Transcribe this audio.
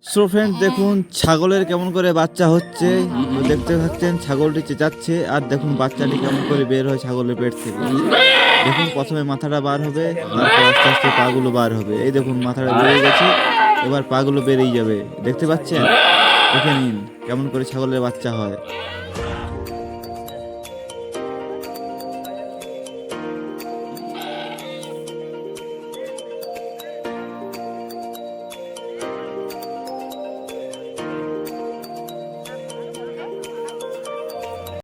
So friend, দেখুন ছাগলের কেমন করে বাচ্চা হচ্ছে। দেখতে পাচ্ছেন ছাগলটি চেঁচাচ্ছে, আর দেখুন বাচ্চাটি কেমন করে বের হয় ছাগলের পেট থেকে। দেখুন প্রথমে মাথাটা বার হবে, তারপর আস্তে আস্তে পাগুলো বার হবে। এই দেখুন মাথাটা বেরিয়ে গেছে, এবার পাগুলো বেরিয়ে যাবে। দেখতে পাচ্ছেন? দেখে নিন কেমন করে ছাগলের বাচ্চা হয়।